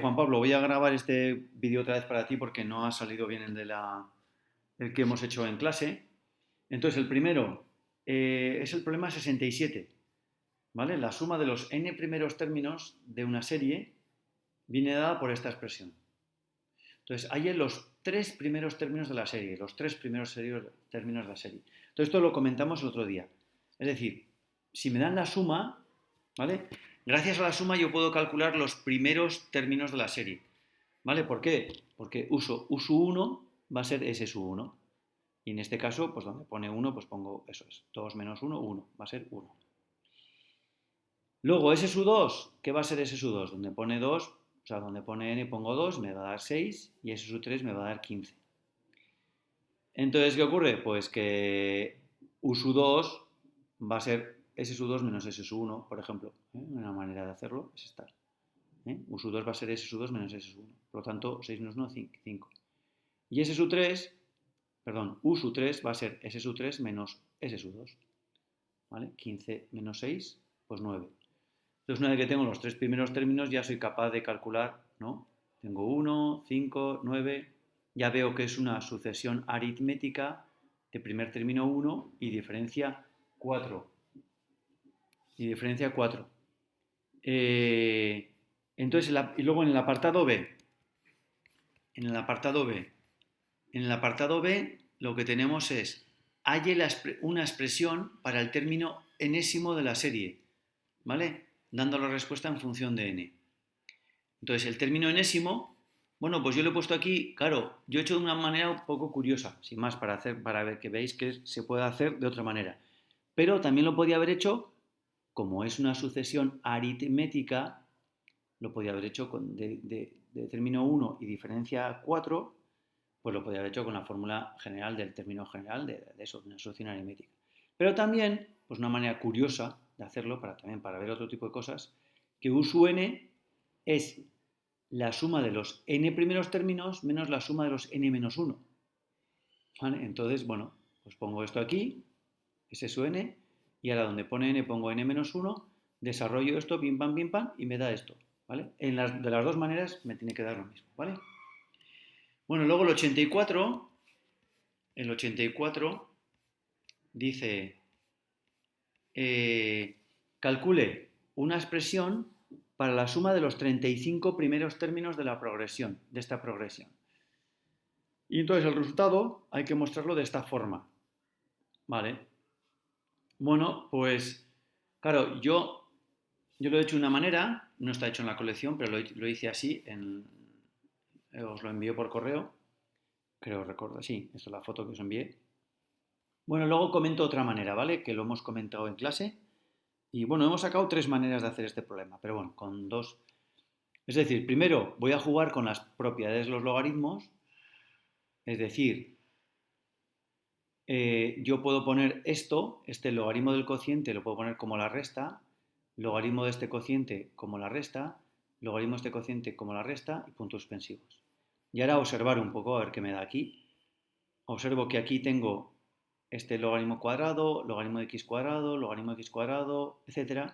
Juan Pablo, voy a grabar este vídeo otra vez para ti porque no ha salido bien el que hemos hecho en clase. Entonces, el primero es el problema 67, ¿vale? La suma de los n primeros términos de una serie viene dada por esta expresión. Entonces, hay en los tres primeros términos de la serie, los tres primeros términos de la serie. Entonces, esto lo comentamos el otro día. Es decir, si me dan la suma, ¿vale? Gracias a la suma yo puedo calcular los primeros términos de la serie. ¿Vale? ¿Por qué? Porque U1 va a ser S sub 1. Y en este caso, pues donde pone 1, pues pongo eso es. 2 menos 1, 1. Va a ser 1. Luego S sub 2, ¿qué va a ser S sub 2? Donde pone 2, o sea, donde pone N pongo 2, me va a dar 6 y S sub 3 me va a dar 15. Entonces, ¿qué ocurre? Pues que U sub 2 va a ser S sub 2 menos S sub 1, por ejemplo. Una manera de hacerlo es esta. U sub 2 va a ser S sub 2 menos S sub 1. Por lo tanto, 6 menos 1, 5. Y S sub 3, perdón, U sub 3 va a ser S sub 3 menos S sub 2. ¿Vale? 15 menos 6, pues 9. Entonces, una vez que tengo los tres primeros términos, ya soy capaz de calcular, ¿no? Tengo 1, 5, 9. Ya veo que es una sucesión aritmética de primer término 1 y diferencia 4. Entonces, y luego en el apartado B, lo que tenemos es, halle una expresión para el término enésimo de la serie, ¿vale? Dando la respuesta en función de n. Entonces, el término enésimo, bueno, pues yo lo he puesto aquí, claro, yo he hecho de una manera un poco curiosa, sin más, para ver que veáis que se puede hacer de otra manera. Pero también lo podía haber hecho, como es una sucesión aritmética, lo podía haber hecho de término 1 y diferencia 4, pues lo podía haber hecho con la fórmula general del término general de eso, de una sucesión aritmética. Pero también, pues una manera curiosa de hacerlo, también para ver otro tipo de cosas, que U sub n es la suma de los n primeros términos menos la suma de los n menos 1. ¿Vale? Entonces, bueno, pues pongo esto aquí, S sub n, y ahora donde pone n pongo n menos 1, desarrollo esto, pim pam, y me da esto. ¿Vale? De las dos maneras me tiene que dar lo mismo. ¿Vale? Bueno, luego el 84 dice, calcule una expresión para la suma de los 35 primeros términos de esta progresión. Y entonces el resultado hay que mostrarlo de esta forma. ¿Vale? Bueno, pues, claro, yo lo he hecho de una manera, no está hecho en la colección, pero lo hice así, os lo envío por correo, creo recordar, sí, esta es la foto que os envié. Bueno, luego comento otra manera, ¿vale? Que lo hemos comentado en clase. Y bueno, hemos sacado tres maneras de hacer este problema, pero bueno, con dos. Es decir, primero voy a jugar con las propiedades de los logaritmos, es decir, yo puedo poner este logaritmo del cociente lo puedo poner como la resta, logaritmo de este cociente como la resta, logaritmo de este cociente como la resta y puntos suspensivos. Y ahora observar un poco a ver qué me da aquí. Observo que aquí tengo este logaritmo cuadrado, logaritmo de x cuadrado, logaritmo de x cuadrado, etc.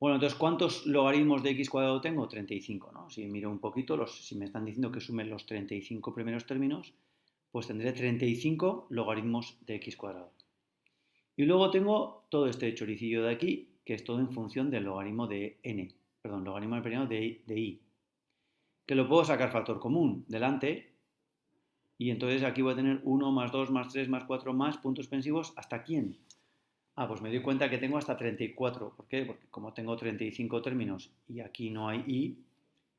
Bueno, entonces, ¿cuántos logaritmos de x cuadrado tengo? 35, ¿no? Si miro un poquito, si me están diciendo que sumen los 35 primeros términos, pues tendré 35 logaritmos de x cuadrado. Y luego tengo todo este choricillo de aquí, que es todo en función del logaritmo de n, perdón, logaritmo del periodo de i, que lo puedo sacar factor común delante, y entonces aquí voy a tener 1 más 2 más 3 más 4 más puntos suspensivos, ¿hasta quién? Pues me doy cuenta que tengo hasta 34. ¿Por qué? Porque como tengo 35 términos y aquí no hay i,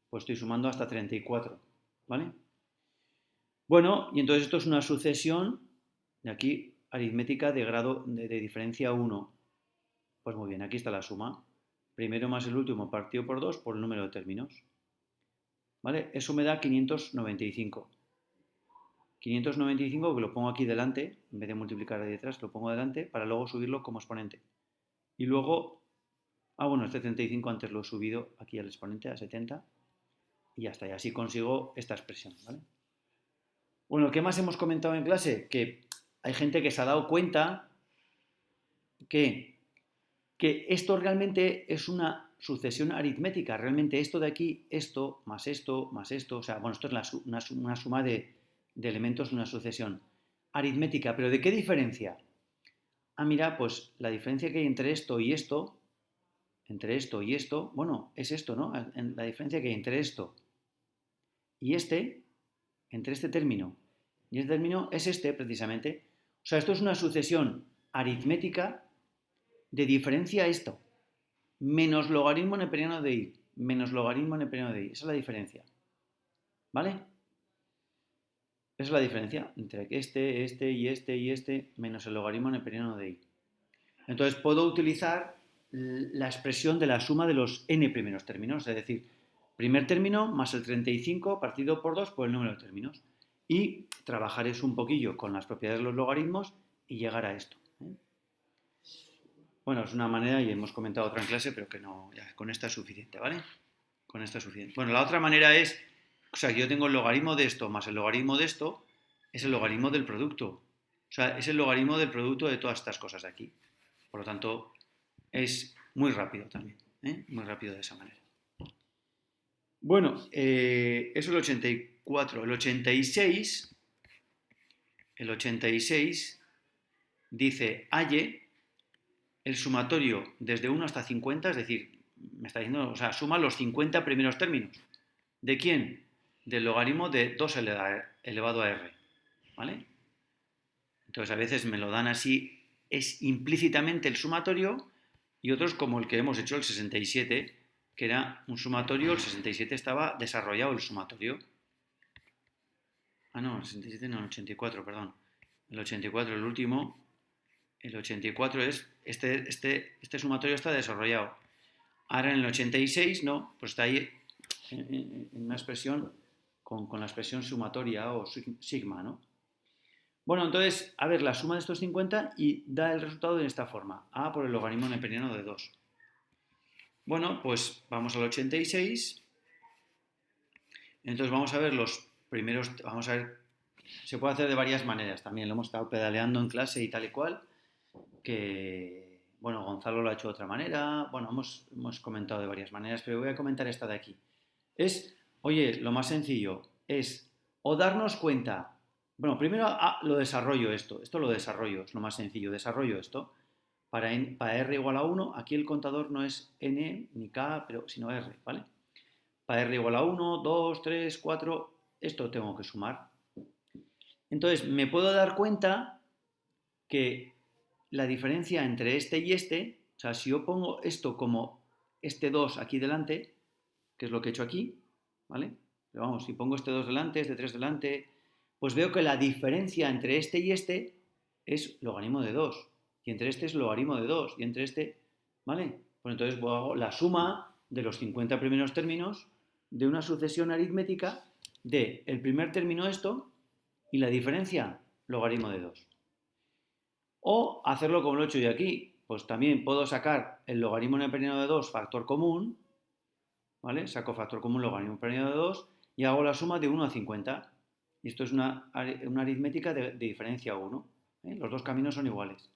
pues estoy sumando hasta 34. ¿Vale? Bueno, y entonces esto es una sucesión de aquí aritmética de grado de diferencia 1. Pues muy bien, aquí está la suma. Primero más el último partido por 2 por el número de términos. ¿Vale? Eso me da 595. 595 que lo pongo aquí delante, en vez de multiplicar ahí detrás, lo pongo delante para luego subirlo como exponente. Y luego, bueno, este 35 antes lo he subido aquí al exponente, a 70, y ya está, y así consigo esta expresión, ¿vale? Bueno, ¿qué más hemos comentado en clase? Que hay gente que se ha dado cuenta que esto realmente es una sucesión aritmética. Realmente esto de aquí, esto, más esto, más esto. O sea, bueno, esto es una suma de elementos de una sucesión aritmética. ¿Pero de qué diferencia? Ah, mira, pues la diferencia que hay entre esto y esto, bueno, es esto, ¿no? La diferencia que hay entre esto y entre este término y este término es este precisamente. O sea, esto es una sucesión aritmética de diferencia esto, menos logaritmo neperiano de i, menos logaritmo neperiano de i. Esa es la diferencia. ¿Vale? Esa es la diferencia entre este, menos el logaritmo neperiano de i. Entonces puedo utilizar la expresión de la suma de los n primeros términos, es decir, primer término más el 35 partido por 2 por el número de términos. Y trabajar eso un poquillo con las propiedades de los logaritmos y llegar a esto. Bueno, es una manera, y hemos comentado otra en clase, pero que no, ya, con esta es suficiente, ¿vale? Con esta es suficiente. Bueno, la otra manera es, o sea, que yo tengo el logaritmo de esto más el logaritmo de esto, es el logaritmo del producto. O sea, es el logaritmo del producto de todas estas cosas de aquí. Por lo tanto, es muy rápido también, ¿eh? Muy rápido de esa manera. Bueno, eso es el 84. El 86 dice, halle el sumatorio desde 1 hasta 50, es decir, me está diciendo, o sea, suma los 50 primeros términos. ¿De quién? Del logaritmo de 2 elevado a r. ¿Vale? Entonces a veces me lo dan así, es implícitamente el sumatorio, y otros como el que hemos hecho, el 67, que era un sumatorio, el 67 estaba desarrollado el sumatorio. Ah, no, el 67 no, el 84, perdón. El 84, el último, el 84 es, este sumatorio está desarrollado. Ahora en el 86, no, pues está ahí en una expresión con la expresión sumatoria o sigma, ¿no? Bueno, entonces, a ver, la suma de estos 50 y da el resultado de esta forma. A por el logaritmo neperiano de 2. Bueno, pues vamos al 86. Entonces vamos a ver los primeros, vamos a ver, se puede hacer de varias maneras también, lo hemos estado pedaleando en clase y tal y cual, que, bueno, Gonzalo lo ha hecho de otra manera, bueno, hemos comentado de varias maneras, pero voy a comentar esta de aquí. Oye, lo más sencillo es o darnos cuenta, bueno, primero lo desarrollo esto lo desarrollo, es lo más sencillo, desarrollo esto. Para r igual a 1, aquí el contador no es n ni k, sino r, ¿vale? Para r igual a 1, 2, 3, 4, esto tengo que sumar. Entonces, me puedo dar cuenta que la diferencia entre este y este, o sea, si yo pongo esto como este 2 aquí delante, que es lo que he hecho aquí, ¿vale? Pero vamos, si pongo este 2 delante, este 3 delante, pues veo que la diferencia entre este y este es logaritmo de 2. Y entre este es logaritmo de 2. Y entre este, ¿vale? Pues entonces hago la suma de los 50 primeros términos de una sucesión aritmética de el primer término esto y la diferencia logaritmo de 2. O hacerlo como lo he hecho yo aquí, pues también puedo sacar el logaritmo neperiano de 2 factor común, ¿vale? Saco factor común logaritmo neperiano de 2 y hago la suma de 1 a 50. Y esto es una aritmética de diferencia 1. ¿eh? Los dos caminos son iguales.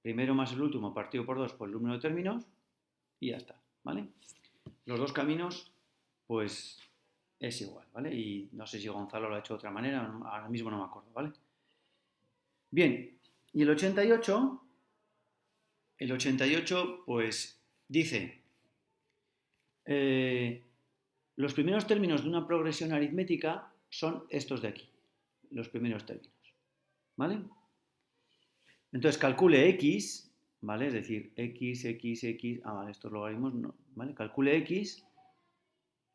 Primero más el último partido por 2 por el número de términos y ya está, ¿vale? Los dos caminos, pues es igual, ¿vale? Y no sé si Gonzalo lo ha hecho de otra manera, ahora mismo no me acuerdo, ¿vale? Bien, y el 88, pues dice, los primeros términos de una progresión aritmética son estos de aquí, los primeros términos, ¿vale? Entonces calcule x, ¿vale? Es decir, x, vale, estos logaritmos no, ¿vale? Calcule x,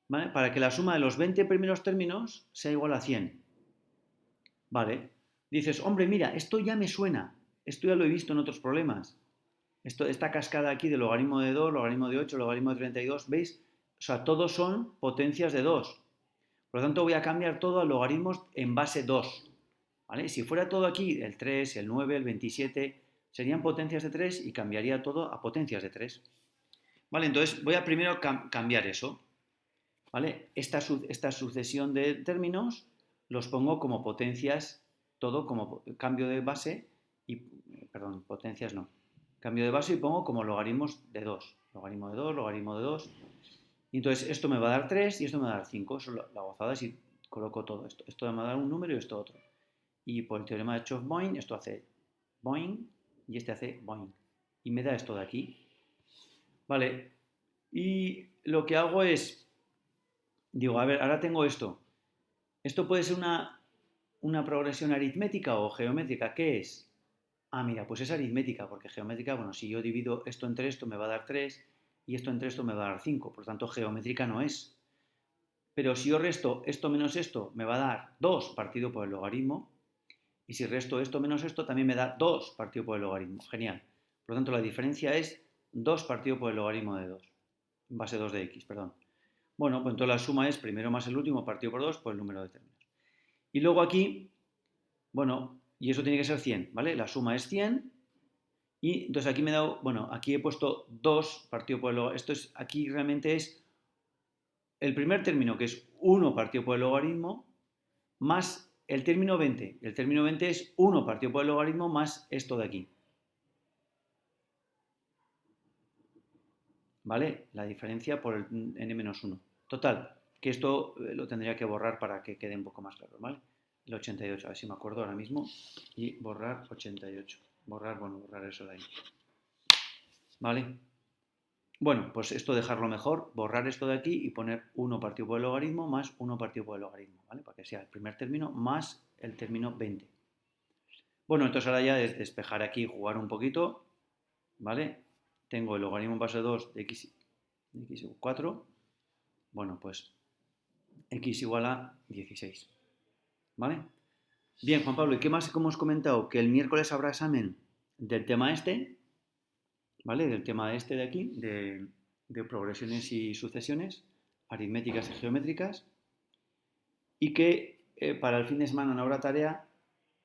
¿vale? Para que la suma de los 20 primeros términos sea igual a 100, ¿vale? Dices, hombre, mira, esto ya me suena, esto ya lo he visto en otros problemas. Esta cascada aquí de logaritmo de 2, logaritmo de 8, logaritmo de 32, ¿veis? O sea, todos son potencias de 2. Por lo tanto, voy a cambiar todo a logaritmos en base 2. ¿Vale? Si fuera todo aquí, el 3, el 9, el 27, serían potencias de 3 y cambiaría todo a potencias de 3. ¿Vale? Entonces, voy a primero cambiar eso. ¿Vale? Esta sucesión de términos los pongo como potencias, todo como cambio de base, y, perdón, potencias no. Cambio de base y pongo como logaritmos de 2. Logaritmo de 2, logaritmo de 2. Y entonces esto me va a dar 3 y esto me va a dar 5. Eso es la gozada si coloco todo esto. Esto me va a dar un número y esto otro. Y por el teorema de Chof-Boing, esto hace boing y este hace boing. Y me da esto de aquí. Vale. Y lo que hago es, digo, a ver, ahora tengo esto. Esto puede ser una progresión aritmética o geométrica. ¿Qué es? Ah, mira, pues es aritmética, porque geométrica, bueno, si yo divido esto entre esto me va a dar 3 y esto entre esto me va a dar 5. Por lo tanto, geométrica no es. Pero si yo resto esto menos esto, me va a dar 2 partido por el logaritmo. Y si resto esto menos esto, también me da 2 partido por el logaritmo. Genial. Por lo tanto, la diferencia es 2 partido por el logaritmo de 2. Base 2 de x, perdón. Bueno, pues entonces la suma es primero más el último partido por 2 por el número de términos. Y luego aquí, bueno, y eso tiene que ser 100, ¿vale? La suma es 100. Y entonces aquí me he dado, bueno, aquí he puesto 2 partido por el logaritmo. Esto es, aquí realmente es el primer término, que es 1 partido por el logaritmo, más el término 20. El término 20 es 1 partido por el logaritmo más esto de aquí. ¿Vale? La diferencia por el n-1. Total, que esto lo tendría que borrar para que quede un poco más claro, ¿vale? El 88, a ver si me acuerdo ahora mismo. Y borrar 88. Borrar eso de ahí. ¿Vale? Bueno, pues esto dejarlo mejor, borrar esto de aquí y poner 1 partido por el logaritmo más 1 partido por el logaritmo, ¿vale? Para que sea el primer término más el término 20. Bueno, entonces ahora ya es despejar aquí, jugar un poquito, ¿vale? Tengo el logaritmo en base 2 de x igual 4. Bueno, pues x igual a 16, ¿vale? Bien, Juan Pablo, ¿y qué más hemos comentado? Que el miércoles habrá examen del tema este, ¿vale? Del tema este de aquí, de progresiones y sucesiones, aritméticas y geométricas, y que para el fin de semana no habrá tarea,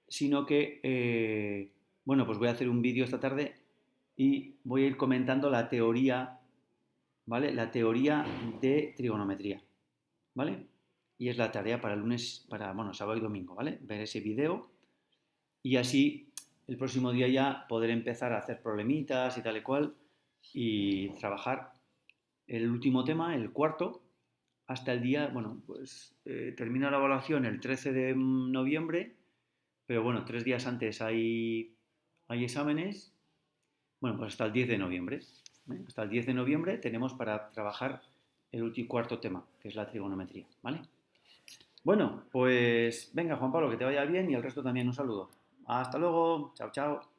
sino que, bueno, pues voy a hacer un vídeo esta tarde y voy a ir comentando la teoría, ¿vale? La teoría de trigonometría, ¿vale? Y es la tarea para el lunes, bueno, sábado y domingo, ¿vale? Ver ese vídeo y así el próximo día ya poder empezar a hacer problemitas y tal y cual y trabajar el último tema, el cuarto, hasta el día, bueno, pues termina la evaluación el 13 de noviembre, pero bueno, 3 días antes hay exámenes, bueno, pues hasta el 10 de noviembre. Hasta el 10 de noviembre tenemos para trabajar el último cuarto tema, que es la trigonometría, ¿vale? Bueno, pues venga, Juan Pablo, que te vaya bien y al resto también un saludo. Hasta luego, chao, chao.